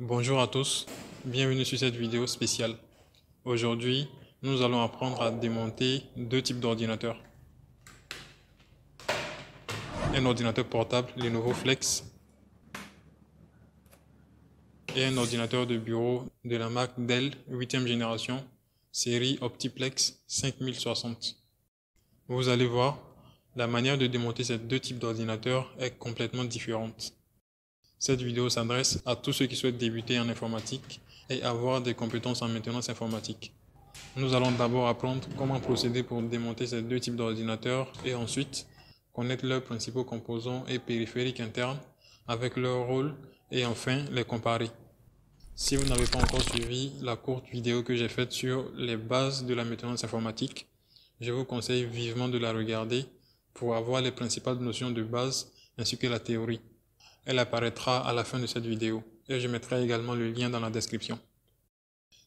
Bonjour à tous, bienvenue sur cette vidéo spéciale. Aujourd'hui, nous allons apprendre à démonter deux types d'ordinateurs. Un ordinateur portable Lenovo Flex et un ordinateur de bureau de la marque Dell 8e génération, série Optiplex 5060. Vous allez voir, la manière de démonter ces deux types d'ordinateurs est complètement différente. Cette vidéo s'adresse à tous ceux qui souhaitent débuter en informatique et avoir des compétences en maintenance informatique. Nous allons d'abord apprendre comment procéder pour démonter ces deux types d'ordinateurs et ensuite connaître leurs principaux composants et périphériques internes avec leur rôle et enfin les comparer. Si vous n'avez pas encore suivi la courte vidéo que j'ai faite sur les bases de la maintenance informatique, je vous conseille vivement de la regarder pour avoir les principales notions de base ainsi que la théorie. Elle apparaîtra à la fin de cette vidéo et je mettrai également le lien dans la description.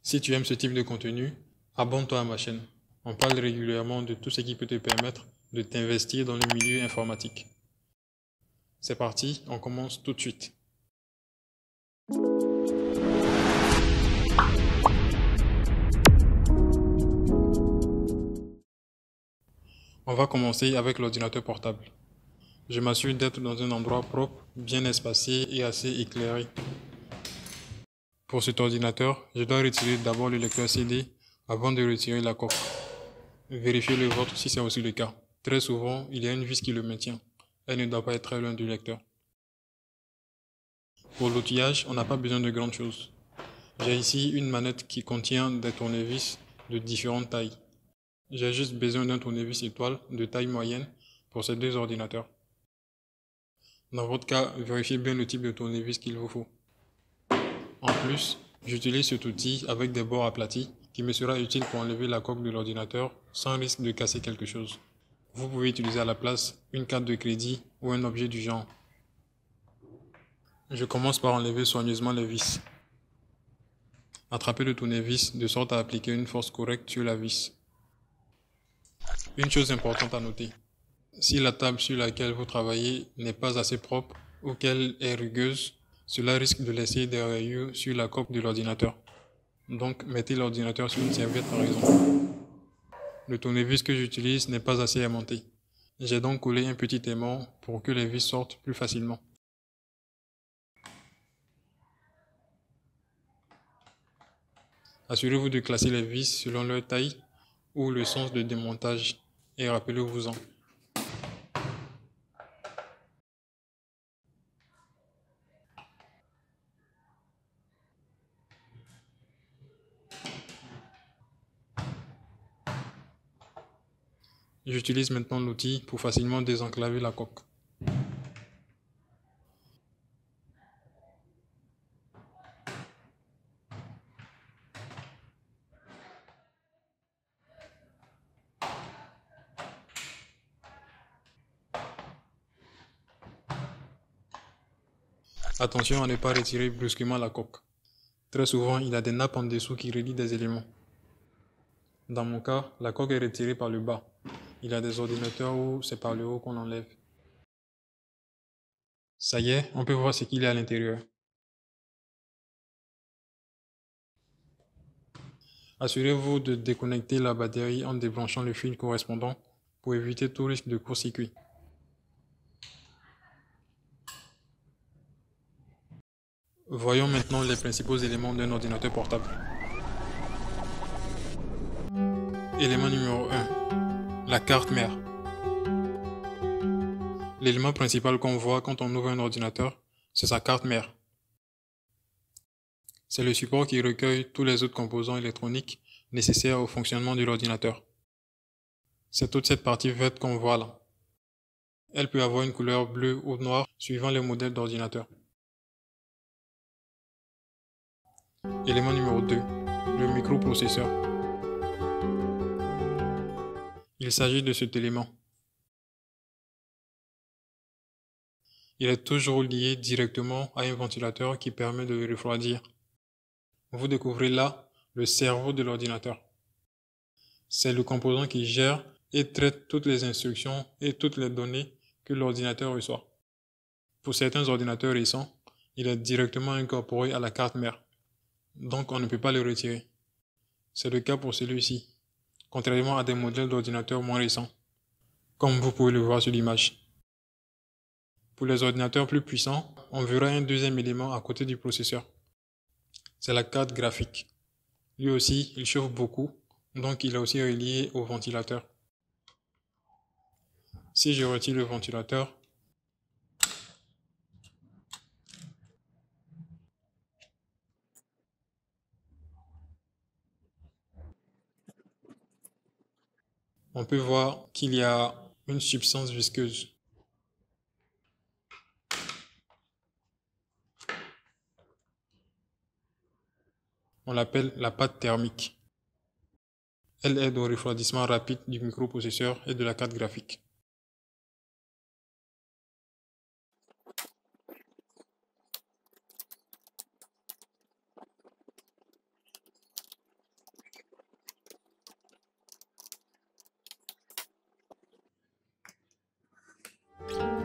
Si tu aimes ce type de contenu, abonne-toi à ma chaîne. On parle régulièrement de tout ce qui peut te permettre de t'investir dans le milieu informatique. C'est parti, on commence tout de suite. On va commencer avec l'ordinateur portable. Je m'assure d'être dans un endroit propre, bien espacé et assez éclairé. Pour cet ordinateur, je dois retirer d'abord le lecteur CD avant de retirer la coque. Vérifiez le vôtre si c'est aussi le cas. Très souvent, il y a une vis qui le maintient. Elle ne doit pas être très loin du lecteur. Pour l'outillage, on n'a pas besoin de grandes choses. J'ai ici une manette qui contient des tournevis de différentes tailles. J'ai juste besoin d'un tournevis étoile de taille moyenne pour ces deux ordinateurs. Dans votre cas, vérifiez bien le type de tournevis qu'il vous faut. En plus, j'utilise cet outil avec des bords aplatis qui me sera utile pour enlever la coque de l'ordinateur sans risque de casser quelque chose. Vous pouvez utiliser à la place une carte de crédit ou un objet du genre. Je commence par enlever soigneusement les vis. Attrapez le tournevis de sorte à appliquer une force correcte sur la vis. Une chose importante à noter. Si la table sur laquelle vous travaillez n'est pas assez propre ou qu'elle est rugueuse, cela risque de laisser des rayures sur la coque de l'ordinateur. Donc, mettez l'ordinateur sur une serviette par exemple. Le tournevis que j'utilise n'est pas assez aimanté. J'ai donc collé un petit aimant pour que les vis sortent plus facilement. Assurez-vous de classer les vis selon leur taille ou le sens de démontage et rappelez-vous-en. J'utilise maintenant l'outil pour facilement désenclaver la coque. Attention à ne pas retirer brusquement la coque. Très souvent, il y a des nappes en dessous qui relient des éléments. Dans mon cas, la coque est retirée par le bas. Il y a des ordinateurs où c'est par le haut qu'on enlève. Ça y est, on peut voir ce qu'il y a à l'intérieur. Assurez-vous de déconnecter la batterie en débranchant le fil correspondant pour éviter tout risque de court-circuit. Voyons maintenant les principaux éléments d'un ordinateur portable. Élément numéro 1. La carte mère. L'élément principal qu'on voit quand on ouvre un ordinateur, c'est sa carte mère. C'est le support qui recueille tous les autres composants électroniques nécessaires au fonctionnement de l'ordinateur. C'est toute cette partie verte qu'on voit là. Elle peut avoir une couleur bleue ou noire suivant les modèles d'ordinateur. Élément numéro 2. Le microprocesseur. Il s'agit de cet élément. Il est toujours lié directement à un ventilateur qui permet de le refroidir. Vous découvrez là le cerveau de l'ordinateur. C'est le composant qui gère et traite toutes les instructions et toutes les données que l'ordinateur reçoit. Pour certains ordinateurs récents, il est directement incorporé à la carte mère. Donc on ne peut pas le retirer. C'est le cas pour celui-ci, contrairement à des modèles d'ordinateurs moins récents, comme vous pouvez le voir sur l'image. Pour les ordinateurs plus puissants, on verra un deuxième élément à côté du processeur. C'est la carte graphique. Lui aussi, il chauffe beaucoup, donc il est aussi relié au ventilateur. Si je retire le ventilateur, on peut voir qu'il y a une substance visqueuse. On l'appelle la pâte thermique. Elle aide au refroidissement rapide du microprocesseur et de la carte graphique.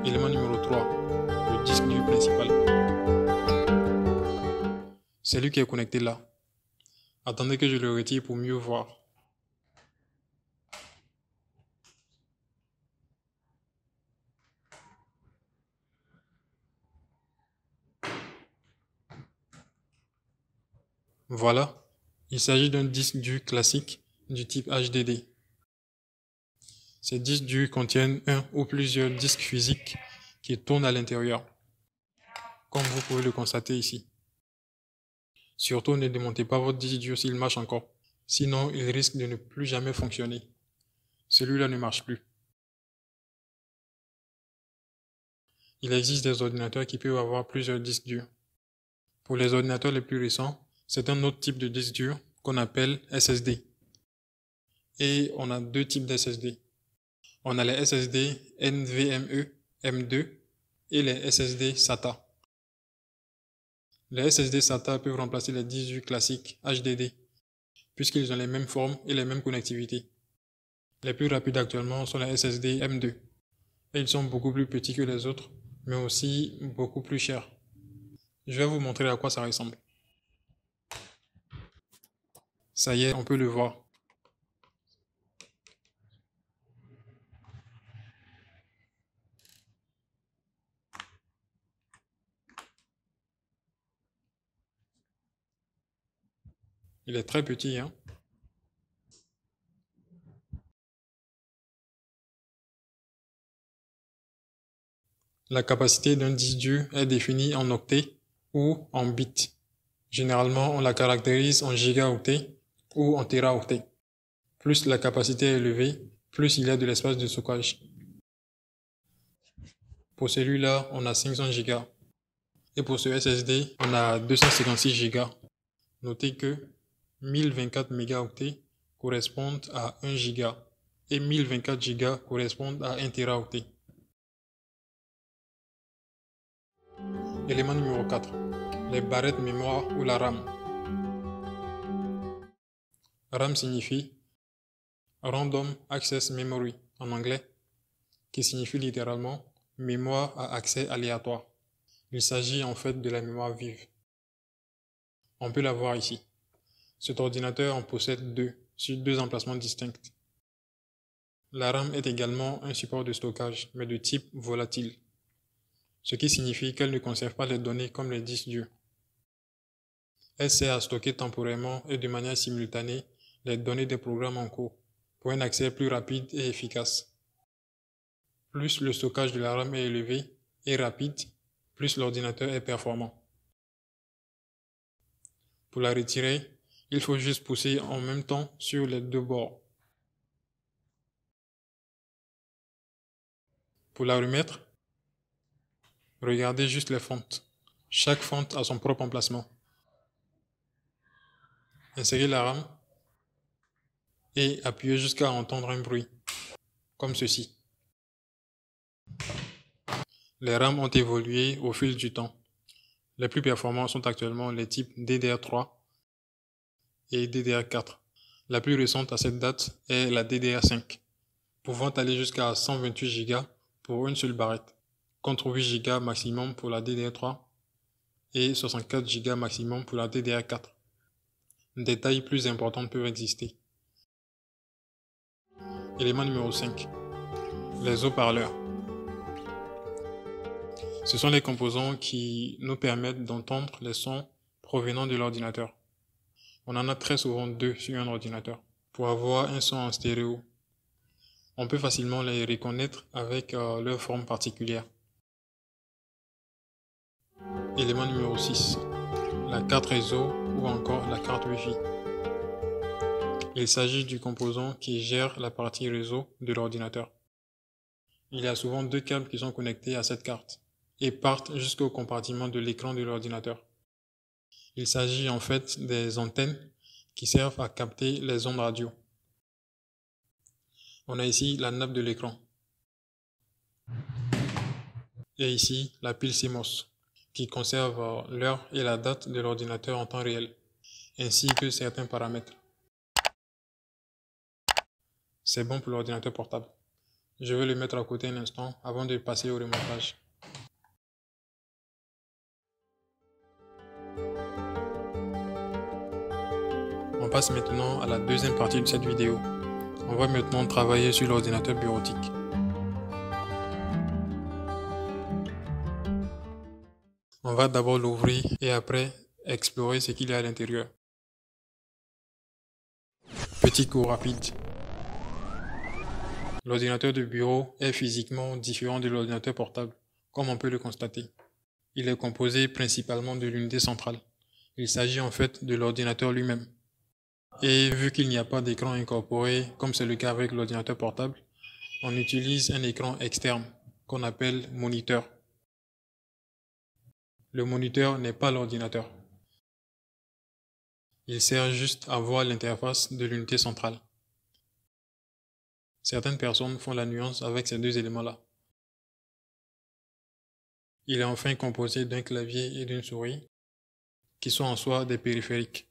Élément numéro 3, le disque dur principal. C'est lui qui est connecté là. Attendez que je le retire pour mieux voir. Voilà, il s'agit d'un disque dur classique du type HDD. Ces disques durs contiennent un ou plusieurs disques physiques qui tournent à l'intérieur, comme vous pouvez le constater ici. Surtout ne démontez pas votre disque dur s'il marche encore, sinon il risque de ne plus jamais fonctionner. Celui-là ne marche plus. Il existe des ordinateurs qui peuvent avoir plusieurs disques durs. Pour les ordinateurs les plus récents, c'est un autre type de disque dur qu'on appelle SSD. Et on a deux types d'SSD. On a les SSD NVMe M2 et les SSD SATA. Les SSD SATA peuvent remplacer les disques durs classiques HDD, puisqu'ils ont les mêmes formes et les mêmes connectivités. Les plus rapides actuellement sont les SSD M2. Et ils sont beaucoup plus petits que les autres, mais aussi beaucoup plus chers. Je vais vous montrer à quoi ça ressemble. Ça y est, on peut le voir. Il est très petit, hein? La capacité d'un disque dur est définie en octets ou en bits. Généralement, on la caractérise en gigaoctets ou en téraoctets. Plus la capacité est élevée, plus il y a de l'espace de stockage. Pour celui-là, on a 500 Go. Et pour ce SSD, on a 256 Go. Notez que 1024 mégaoctets correspondent à 1 Go et 1024 Go correspondent à 1 téraoctet. Élément numéro 4. Les barrettes mémoire ou la RAM. RAM signifie Random Access Memory en anglais, qui signifie littéralement mémoire à accès aléatoire. Il s'agit en fait de la mémoire vive. On peut la voir ici. Cet ordinateur en possède deux, sur deux emplacements distincts. La RAM est également un support de stockage, mais de type volatile, ce qui signifie qu'elle ne conserve pas les données comme les disques durs. Elle sert à stocker temporairement et de manière simultanée les données des programmes en cours, pour un accès plus rapide et efficace. Plus le stockage de la RAM est élevé et rapide, plus l'ordinateur est performant. Pour la retirer, il faut juste pousser en même temps sur les deux bords. Pour la remettre, regardez juste les fentes. Chaque fente a son propre emplacement. Insérez la RAM et appuyez jusqu'à entendre un bruit, comme ceci. Les RAM ont évolué au fil du temps. Les plus performants sont actuellement les types DDR3 et DDR4. La plus récente à cette date est la DDR5, pouvant aller jusqu'à 128 Go pour une seule barrette, contre 8 Go maximum pour la DDR3 et 64 Go maximum pour la DDR4. Des tailles plus importantes peuvent exister. Élément numéro 5. Les haut-parleurs. Ce sont les composants qui nous permettent d'entendre les sons provenant de l'ordinateur. On en a très souvent deux sur un ordinateur pour avoir un son en stéréo. On peut facilement les reconnaître avec leur forme particulière. Élément numéro 6. La carte réseau ou encore la carte Wi-Fi. Il s'agit du composant qui gère la partie réseau de l'ordinateur. Il y a souvent deux câbles qui sont connectés à cette carte et partent jusqu'au compartiment de l'écran de l'ordinateur. Il s'agit en fait des antennes qui servent à capter les ondes radio. On a ici la nappe de l'écran. Et ici la pile CMOS qui conserve l'heure et la date de l'ordinateur en temps réel, ainsi que certains paramètres. C'est bon pour l'ordinateur portable. Je vais le mettre à côté un instant avant de passer au remontage. On passe maintenant à la deuxième partie de cette vidéo. On va maintenant travailler sur l'ordinateur bureautique. On va d'abord l'ouvrir et après explorer ce qu'il y a à l'intérieur. Petit cours rapide. L'ordinateur de bureau est physiquement différent de l'ordinateur portable, comme on peut le constater. Il est composé principalement de l'unité centrale. Il s'agit en fait de l'ordinateur lui-même. Et vu qu'il n'y a pas d'écran incorporé, comme c'est le cas avec l'ordinateur portable, on utilise un écran externe qu'on appelle moniteur. Le moniteur n'est pas l'ordinateur. Il sert juste à voir l'interface de l'unité centrale. Certaines personnes font la nuance avec ces deux éléments-là. Il est enfin composé d'un clavier et d'une souris, qui sont en soi des périphériques.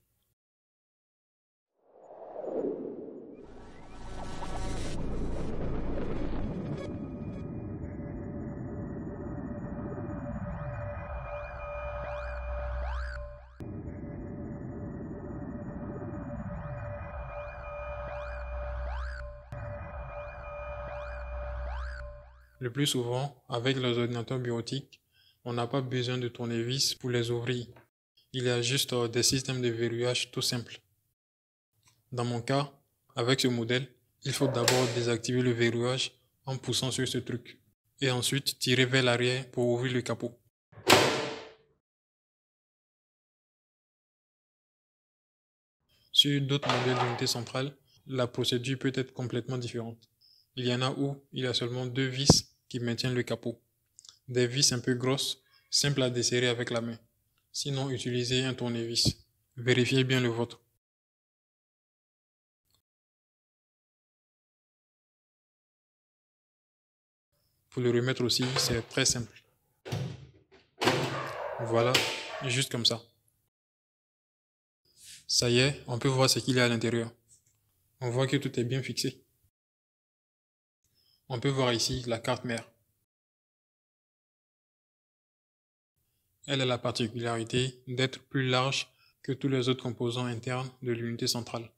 Le plus souvent, avec les ordinateurs bureautiques, on n'a pas besoin de tournevis pour les ouvrir. Il y a juste des systèmes de verrouillage tout simples. Dans mon cas, avec ce modèle, il faut d'abord désactiver le verrouillage en poussant sur ce truc et ensuite tirer vers l'arrière pour ouvrir le capot. Sur d'autres modèles d'unité centrale, la procédure peut être complètement différente. Il y en a où il y a seulement deux vis qui maintiennent le capot. Des vis un peu grosses, simples à desserrer avec la main. Sinon, utilisez un tournevis. Vérifiez bien le vôtre. Pour le remettre aussi, c'est très simple. Voilà, juste comme ça. Ça y est, on peut voir ce qu'il y a à l'intérieur. On voit que tout est bien fixé. On peut voir ici la carte mère. Elle a la particularité d'être plus large que tous les autres composants internes de l'unité centrale.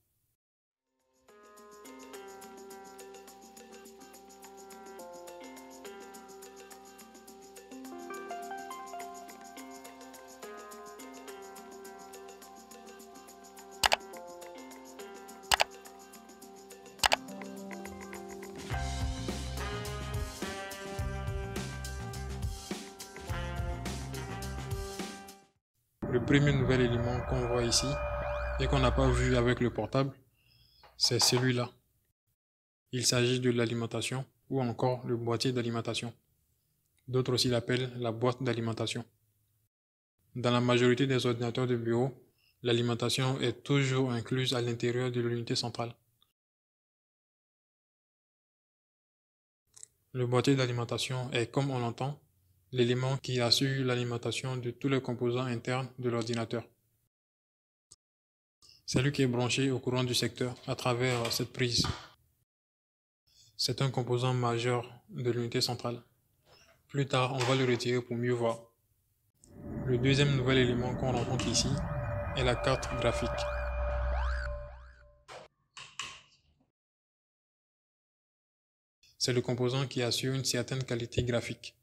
Le premier nouvel élément qu'on voit ici et qu'on n'a pas vu avec le portable, c'est celui-là. Il s'agit de l'alimentation ou encore le boîtier d'alimentation. D'autres aussi l'appellent la boîte d'alimentation. Dans la majorité des ordinateurs de bureau, l'alimentation est toujours incluse à l'intérieur de l'unité centrale. Le boîtier d'alimentation est, comme on l'entend, l'élément qui assure l'alimentation de tous les composants internes de l'ordinateur. C'est lui qui est branché au courant du secteur à travers cette prise. C'est un composant majeur de l'unité centrale. Plus tard, on va le retirer pour mieux voir. Le deuxième nouvel élément qu'on rencontre ici est la carte graphique. C'est le composant qui assure une certaine qualité graphique.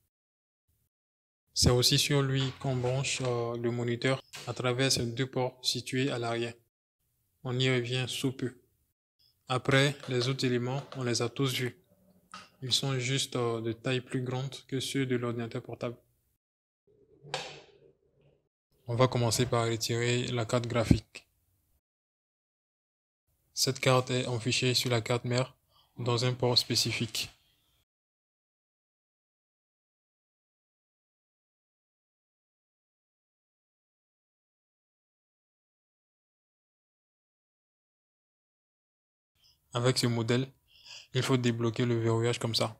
C'est aussi sur lui qu'on branche le moniteur à travers ces deux ports situés à l'arrière. On y revient sous peu. Après, les autres éléments, on les a tous vus. Ils sont juste de taille plus grande que ceux de l'ordinateur portable. On va commencer par retirer la carte graphique. Cette carte est enfichée sur la carte mère dans un port spécifique. Avec ce modèle, il faut débloquer le verrouillage comme ça.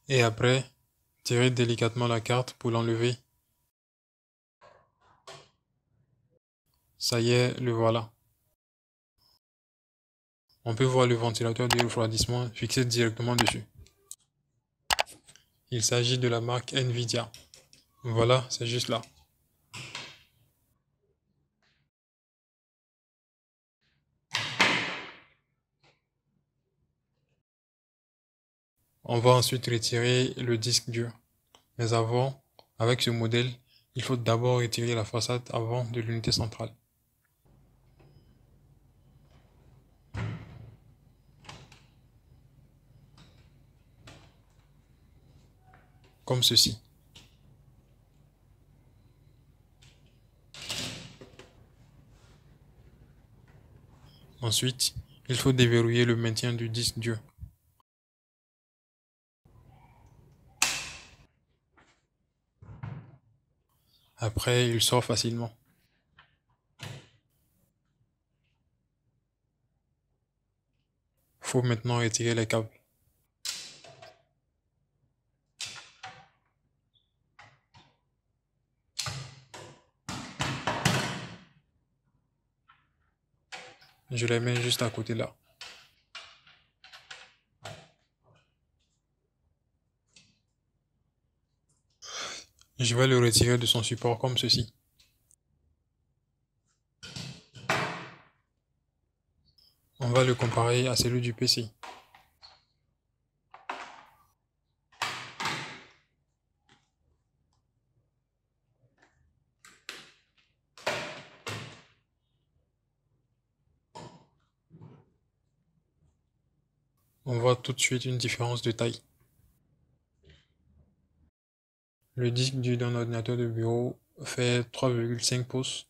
Et après, tirer délicatement la carte pour l'enlever. Ça y est, le voilà. On peut voir le ventilateur de refroidissement fixé directement dessus. Il s'agit de la marque Nvidia. Voilà, c'est juste là. On va ensuite retirer le disque dur. Mais avant, avec ce modèle, il faut d'abord retirer la façade avant de l'unité centrale. Comme ceci. Ensuite, il faut déverrouiller le maintien du disque dur. Après, il sort facilement. Faut maintenant retirer les câbles. Je les mets juste à côté là. Je vais le retirer de son support comme ceci. On va le comparer à celui du PC. On voit tout de suite une différence de taille. Le disque dur d'un ordinateur de bureau fait 3,5 pouces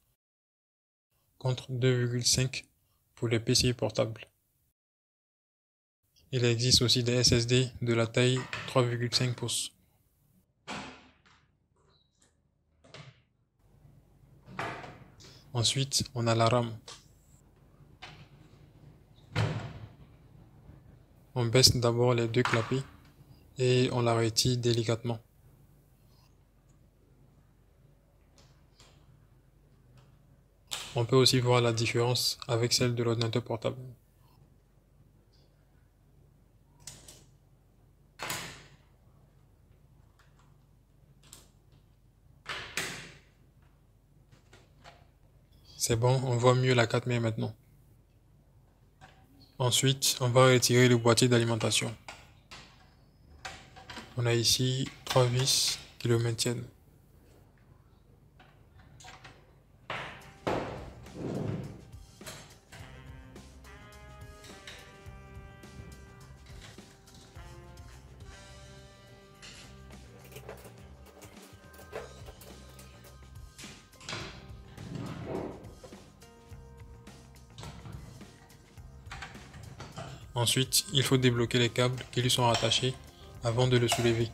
contre 2,5 pour les PC portables. Il existe aussi des SSD de la taille 3,5 pouces. Ensuite, on a la RAM. On baisse d'abord les deux clapets et on la retire délicatement. On peut aussi voir la différence avec celle de l'ordinateur portable. C'est bon, on voit mieux la carte mère maintenant. Ensuite, on va retirer le boîtier d'alimentation. On a ici 3 vis qui le maintiennent. Ensuite, il faut débloquer les câbles qui lui sont rattachés avant de le soulever.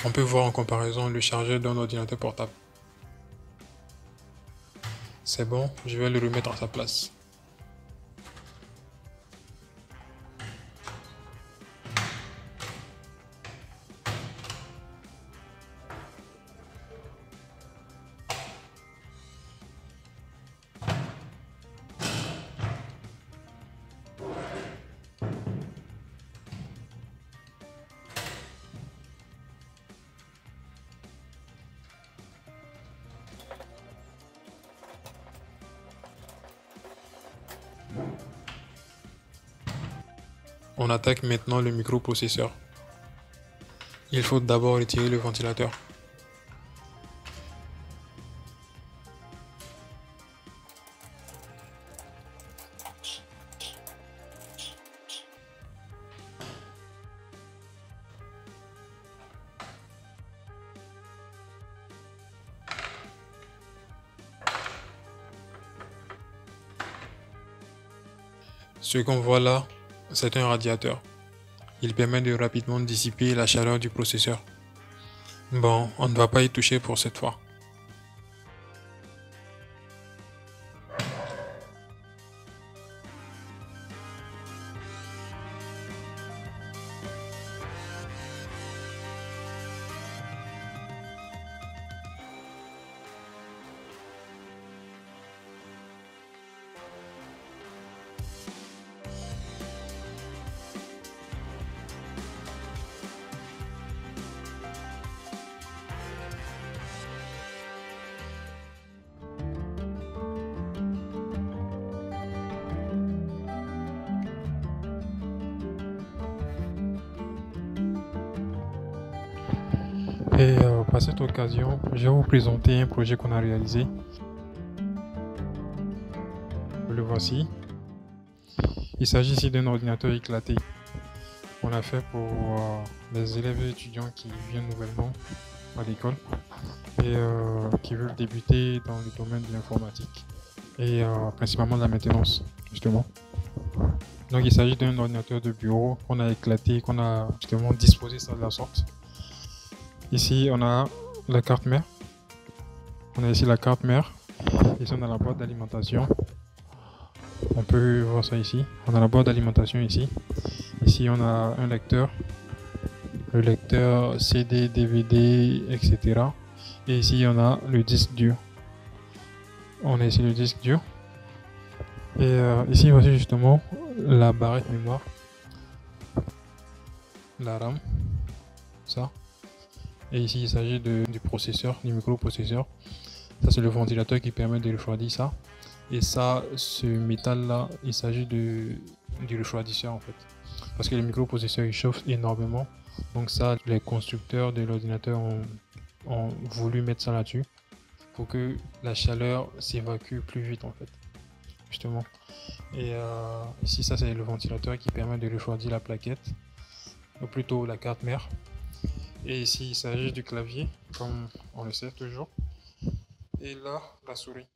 On peut voir en comparaison le chargeur d'un ordinateur portable. C'est bon, je vais le remettre à sa place. On attaque maintenant le microprocesseur. Il faut d'abord retirer le ventilateur. Ce qu'on voit là, c'est un radiateur. Il permet de rapidement dissiper la chaleur du processeur. Bon, on ne va pas y toucher pour cette fois. Et par cette occasion, je vais vous présenter un projet qu'on a réalisé. Le voici. Il s'agit ici d'un ordinateur éclaté. On a fait pour les élèves et étudiants qui viennent nouvellement à l'école et qui veulent débuter dans le domaine de l'informatique et principalement de la maintenance, justement. Donc il s'agit d'un ordinateur de bureau qu'on a éclaté, qu'on a justement disposé ça de la sorte. Ici on a la carte mère. On a ici la carte mère. Ici on a la boîte d'alimentation. On peut voir ça ici. On a la boîte d'alimentation ici. Ici on a un lecteur. Le lecteur CD, DVD, etc. Et ici on a le disque dur. On a ici le disque dur. Et ici voici justement la barrette mémoire. La RAM. Ça. Et ici il s'agit du processeur, du microprocesseur. Ça c'est le ventilateur qui permet de refroidir ça. Et ça, ce métal là, il s'agit du refroidisseur en fait. Parce que le microprocesseur il chauffe énormément. Donc ça, les constructeurs de l'ordinateur ont voulu mettre ça là-dessus. Pour que la chaleur s'évacue plus vite en fait. Justement. Et ici ça c'est le ventilateur qui permet de refroidir la plaquette. Ou plutôt la carte mère. Et ici, il s'agit du clavier, comme on le sait toujours. Et là, la souris.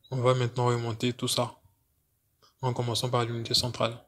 On va maintenant remonter tout ça, en commençant par l'unité centrale.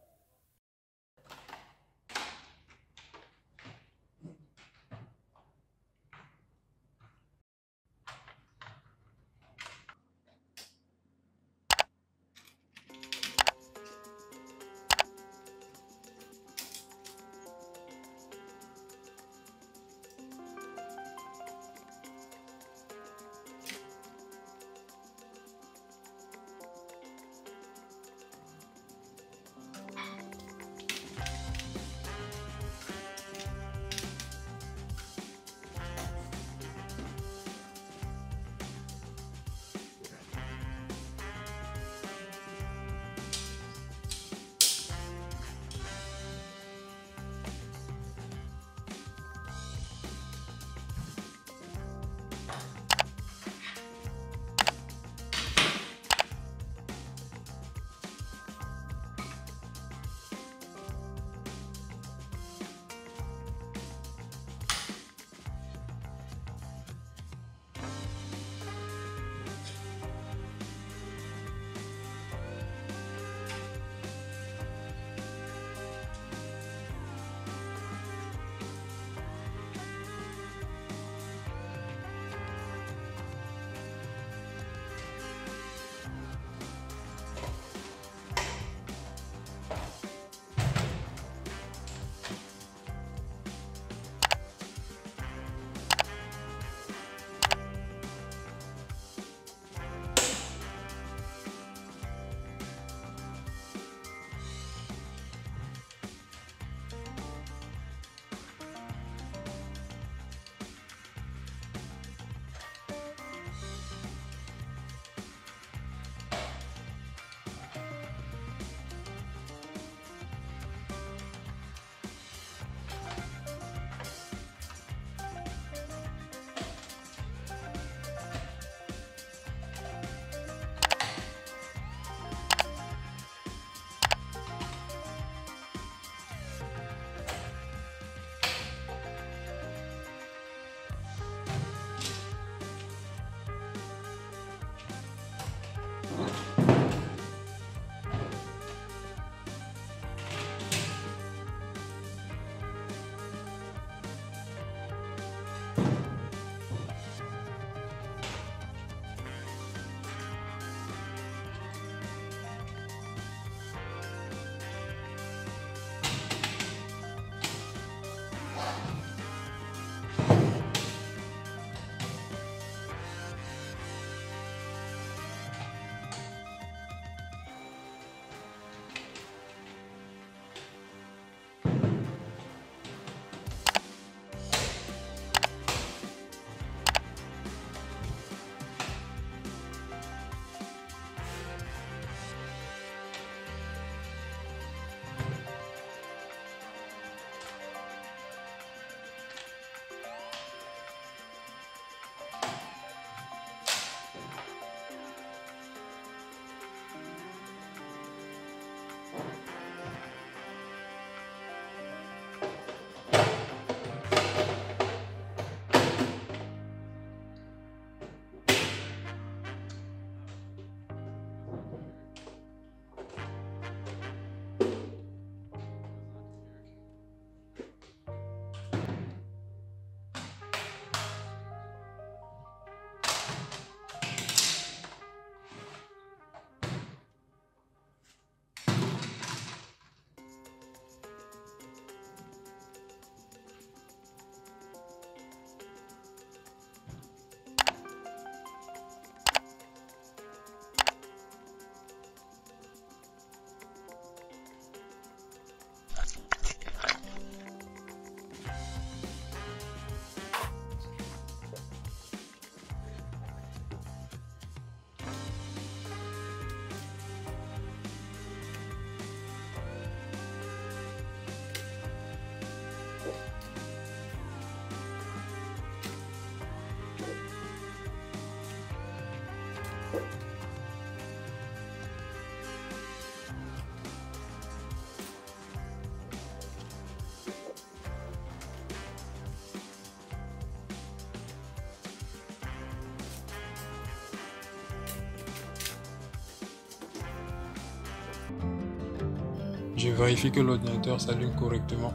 Je vérifie que l'ordinateur s'allume correctement.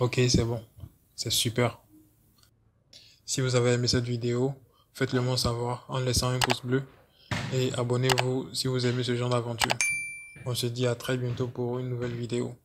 Ok, c'est bon. C'est super. Si vous avez aimé cette vidéo, faites-le moi savoir en laissant un pouce bleu et abonnez-vous si vous aimez ce genre d'aventure. On se dit à très bientôt pour une nouvelle vidéo.